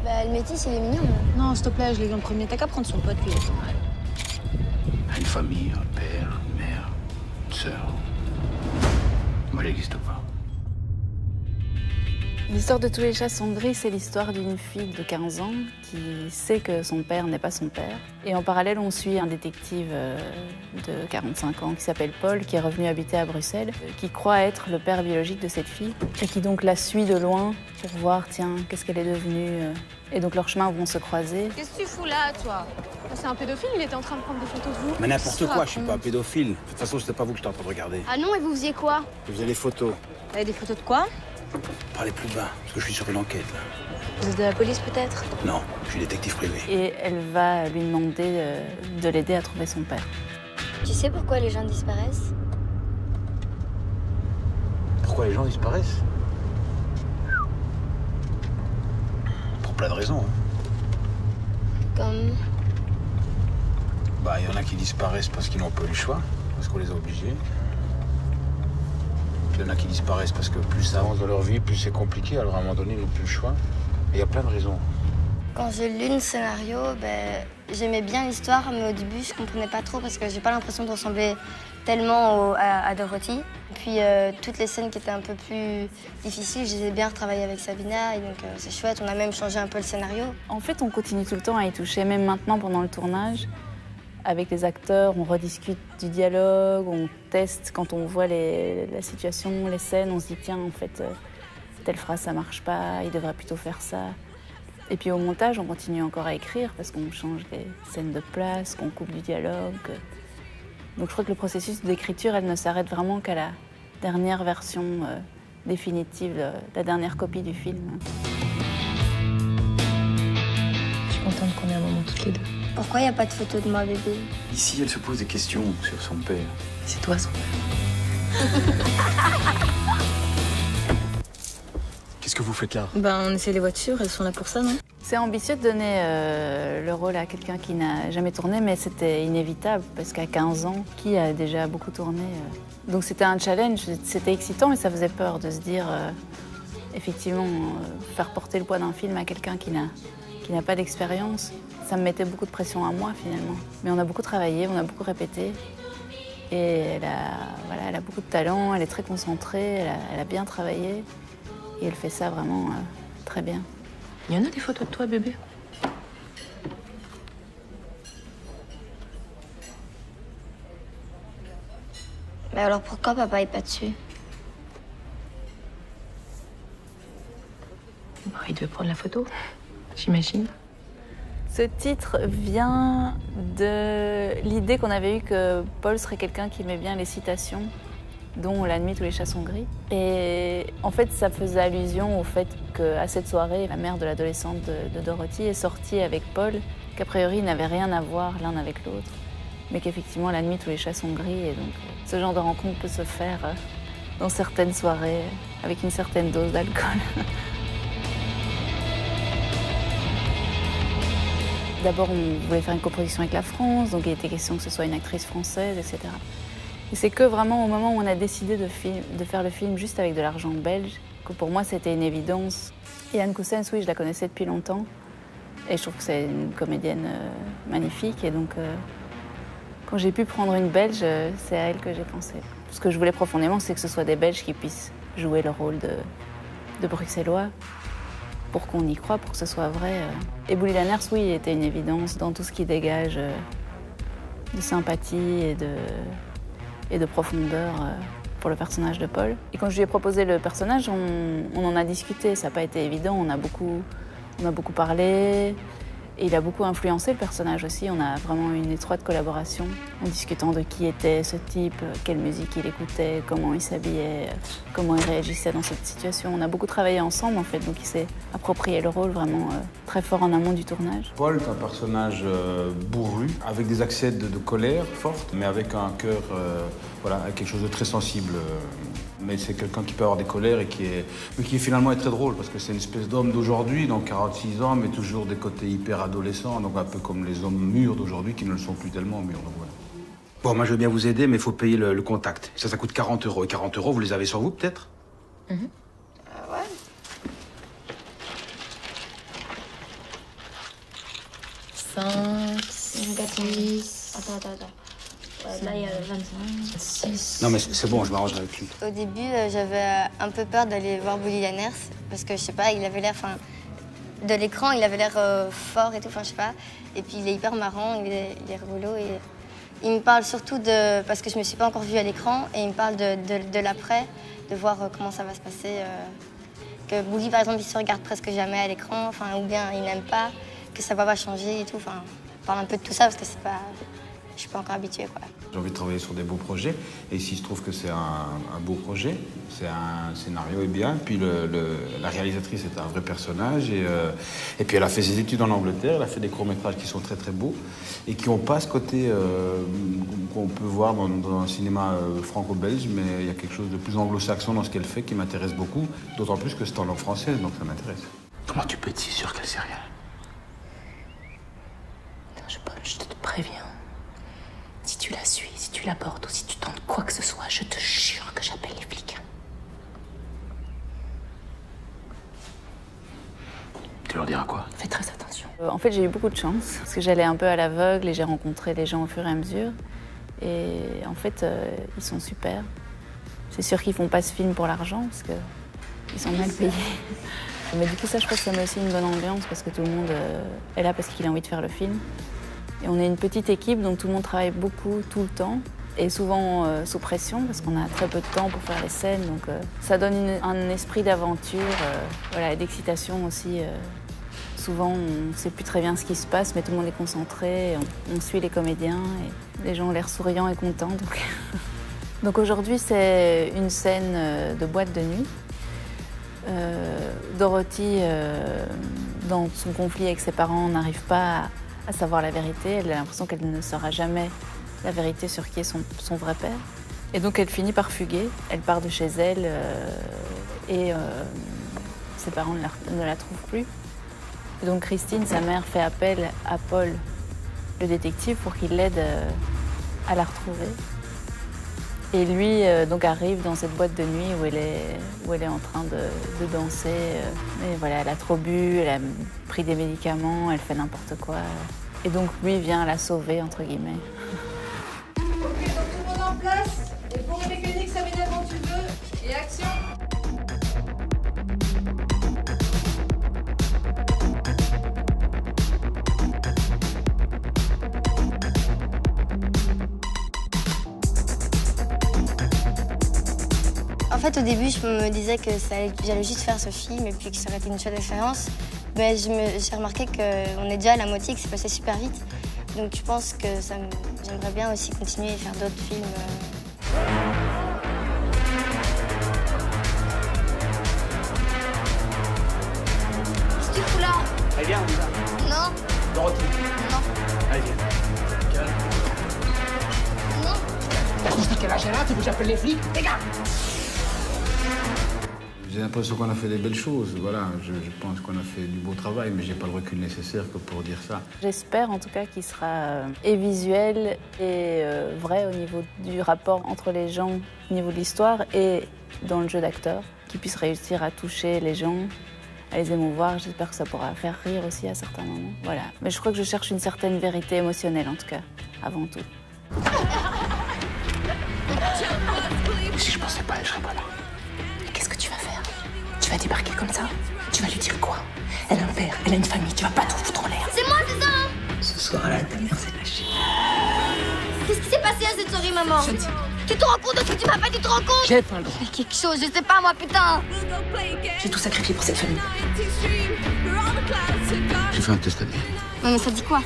Bah, le métis, il est mignon. Non, s'il te plaît, je l'ai vu en premier. T'as qu'à prendre son pote, lui. Une famille, un père, une mère, une sœur. Moi, j'existe pas. L'histoire de Tous les chats sont gris, c'est l'histoire d'une fille de 15 ans qui sait que son père n'est pas son père. Et en parallèle, on suit un détective de 45 ans qui s'appelle Paul, qui est revenu habiter à Bruxelles, qui croit être le père biologique de cette fille et qui donc la suit de loin pour voir, tiens, qu'est-ce qu'elle est devenue. Et donc leurs chemins vont se croiser. Qu'est-ce que tu fous là, toi? C'est un pédophile, il était en train de prendre des photos de vous. Mais n'importe quoi, je suis pas un pédophile. De toute façon, c'était pas vous que j'étais en train de regarder. Ah non, et vous faisiez quoi? Je faisais les photos. T'avais des photos de quoi? Parlez plus bas, parce que je suis sur une enquête, là. Vous êtes de la police, peut-être? Non, je suis détective privé. Et elle va lui demander de l'aider à trouver son père. Tu sais pourquoi les gens disparaissent? Pourquoi les gens disparaissent? Pour plein de raisons. Hein. Comme... Bah, il y en a qui disparaissent parce qu'ils n'ont pas eu le choix, parce qu'on les a obligés. Il y en a qui disparaissent parce que plus ça avance dans leur vie, plus c'est compliqué, alors à un moment donné, ils n'ont plus le choix. Et il y a plein de raisons. Quand j'ai lu le scénario, j'aimais bien l'histoire, mais au début, je comprenais pas trop parce que j'ai pas l'impression de ressembler tellement à Dorothy. Puis toutes les scènes qui étaient un peu plus difficiles, je les ai bien retravaillées avec Sabina, et donc c'est chouette. On a même changé un peu le scénario. En fait, on continue tout le temps à y toucher, même maintenant pendant le tournage. Avec les acteurs, on rediscute du dialogue, on teste quand on voit la situation, les scènes, on se dit tiens, en fait, telle phrase ça marche pas, il devrait plutôt faire ça. Et puis au montage, on continue encore à écrire parce qu'on change les scènes de place, qu'on coupe du dialogue. Donc je crois que le processus d'écriture, elle ne s'arrête vraiment qu'à la dernière version définitive, la dernière copie du film. Je suis contente qu'on ait un moment toutes les deux. Pourquoi il n'y a pas de photo de moi, bébé? Ici, elle se pose des questions sur son père. C'est toi, son père. Qu'est-ce que vous faites là? On essaie les voitures, elles sont là pour ça, non? C'est ambitieux de donner le rôle à quelqu'un qui n'a jamais tourné, mais c'était inévitable, parce qu'à 15 ans, qui a déjà beaucoup tourné Donc c'était un challenge, c'était excitant, mais ça faisait peur de se dire, effectivement, faire porter le poids d'un film à quelqu'un qui n'a pas d'expérience. Ça me mettait beaucoup de pression à moi, finalement. Mais on a beaucoup travaillé, on a beaucoup répété. Et elle a beaucoup de talent, elle est très concentrée, elle a bien travaillé. Et elle fait ça vraiment très bien. Il y en a des photos de toi, bébé? Mais alors pourquoi papa est pas dessus? Il devait prendre la photo, j'imagine. Ce titre vient de l'idée qu'on avait eue que Paul serait quelqu'un qui aimait bien les citations, dont La nuit, tous les chats sont gris. Et en fait, ça faisait allusion au fait qu'à cette soirée, la mère de l'adolescente de Dorothy est sortie avec Paul, qu'a priori, ils n'avaient rien à voir l'un avec l'autre, mais qu'effectivement, la nuit, tous les chats sont gris. Et donc, ce genre de rencontre peut se faire dans certaines soirées, avec une certaine dose d'alcool. D'abord, on voulait faire une coproduction avec la France, donc il était question que ce soit une actrice française, etc. Et c'est que vraiment au moment où on a décidé de faire le film juste avec de l'argent belge, que pour moi c'était une évidence. Et Anne Cousens, oui, je la connaissais depuis longtemps, et je trouve que c'est une comédienne magnifique. Et donc, quand j'ai pu prendre une Belge, c'est à elle que j'ai pensé. Ce que je voulais profondément, c'est que ce soit des Belges qui puissent jouer le rôle de Bruxellois, pour qu'on y croie, pour que ce soit vrai. Et Bouli Lanners, oui, était une évidence dans tout ce qui dégage de sympathie et de profondeur pour le personnage de Paul. Et quand je lui ai proposé le personnage, on en a discuté. Ça n'a pas été évident, on a beaucoup parlé. Et il a beaucoup influencé le personnage aussi. On a vraiment eu une étroite collaboration en discutant de qui était ce type, quelle musique il écoutait, comment il s'habillait, comment il réagissait dans cette situation. On a beaucoup travaillé ensemble en fait, donc il s'est approprié le rôle vraiment très fort en amont du tournage. Paul est un personnage bourru, avec des accès de colère forte, mais avec un cœur, avec quelque chose de très sensible. Mais c'est quelqu'un qui peut avoir des colères et qui finalement est très drôle, parce que c'est une espèce d'homme d'aujourd'hui, donc 46 ans, mais toujours des côtés hyper adolescents, donc un peu comme les hommes mûrs d'aujourd'hui qui ne le sont plus tellement mûrs. Donc voilà. Bon, moi je veux bien vous aider, mais il faut payer le contact. Ça coûte 40 €. Et 40 €, vous les avez sur vous peut-être? Ouais. 25, 6... Attends. Ouais, là, il y a 25, 6... Non mais c'est bon, je m'arrange avec lui. Au début, j'avais un peu peur d'aller voir Bouli Lanners parce que je sais pas, il avait l'air, de l'écran, il avait l'air fort et tout, je sais pas. Et puis il est hyper marrant, il est rigolo et il me parle surtout parce que je me suis pas encore vue à l'écran et il me parle de l'après, de voir comment ça va se passer. Que Bouli par exemple, il se regarde presque jamais à l'écran, ou bien il n'aime pas, que sa voix va changer et tout. On parle un peu de tout ça parce que je suis pas encore habituée, quoi. J'ai envie de travailler sur des beaux projets et s'il se trouve que c'est un beau projet, c'est un scénario est bien, puis la réalisatrice est un vrai personnage et puis elle a fait ses études en Angleterre, elle a fait des courts-métrages qui sont très très beaux et qui n'ont pas ce côté qu'on peut voir dans un cinéma franco-belge, mais il y a quelque chose de plus anglo-saxon dans ce qu'elle fait qui m'intéresse beaucoup, d'autant plus que c'est en langue française, donc ça m'intéresse. Comment tu peux être si sûr qu'elle sait rien? Je te préviens. Si tu la suis, si tu l'abordes ou si tu tentes quoi que ce soit, je te jure que j'appelle les flics. Tu leur diras quoi? Fais très attention. En fait, j'ai eu beaucoup de chance parce que j'allais un peu à l'aveugle et j'ai rencontré les gens au fur et à mesure. Et en fait, ils sont super. C'est sûr qu'ils font pas ce film pour l'argent parce qu'ils sont mal payés. Mais du coup, ça, je pense que ça met aussi une bonne ambiance parce que tout le monde est là parce qu'il a envie de faire le film. Et on est une petite équipe, donc tout le monde travaille beaucoup, tout le temps, et souvent sous pression, parce qu'on a très peu de temps pour faire les scènes. Donc ça donne un esprit d'aventure, et d'excitation aussi. Souvent, on ne sait plus très bien ce qui se passe, mais tout le monde est concentré, on suit les comédiens, et les gens ont l'air souriants et contents. Donc aujourd'hui, c'est une scène de boîte de nuit. Dorothy, dans son conflit avec ses parents, n'arrive pas à savoir la vérité. Elle a l'impression qu'elle ne saura jamais la vérité sur qui est son vrai père. Et donc elle finit par fuguer. Elle part de chez elle et ses parents ne la trouvent plus. Et donc Christine, sa mère, fait appel à Paul, le détective, pour qu'il l'aide à la retrouver. Et lui donc arrive dans cette boîte de nuit où elle est en train de danser. Et voilà, elle a trop bu, elle a pris des médicaments, elle fait n'importe quoi. Et donc lui vient la sauver, entre guillemets. Ok, donc tout le monde en place. Et pour les mécaniques, ça m'énerve quand tu veux. Et action. En fait, au début, je me disais que j'allais juste faire ce film et puis que ça aurait été une chouette expérience. Mais j'ai remarqué qu'on est déjà à la moitié, que c'est passé super vite. Donc je pense que j'aimerais bien aussi continuer et faire d'autres films. Qu'est-ce que tu fous là? Allez, viens, on y va. Non, Dorothy. non, Allez, viens. Calme. non. Tu sais quel âge elle a? Tu veux que j'appelle les flics? Dégage! J'ai l'impression qu'on a fait des belles choses, voilà. Je pense qu'on a fait du beau travail, mais j'ai pas le recul nécessaire que pour dire ça. J'espère en tout cas qu'il sera et visuel et vrai au niveau du rapport entre les gens, au niveau de l'histoire et dans le jeu d'acteur, qu'il puisse réussir à toucher les gens, à les émouvoir. J'espère que ça pourra faire rire aussi à certains moments. Voilà. Mais je crois que je cherche une certaine vérité émotionnelle en tout cas, avant tout. Si je pensais pas, elle serait pas là. Et qu'est-ce que tu vas faire? Tu vas débarquer comme ça? Tu vas lui dire quoi? Elle a un père, elle a une famille, tu vas pas tout foutre en l'air. C'est moi, c'est ça, hein? Ce soir-là, ta mère s'est lâchée. Qu'est-ce qui s'est passé à cette soirée, maman? Tu te rends compte de ce que tu m'as fait? Tu te rends compte? J'ai pas le droit. Fais quelque chose, je sais pas moi, putain! J'ai tout sacrifié pour cette famille. J'ai fait un test ADN. Non mais ça dit quoi?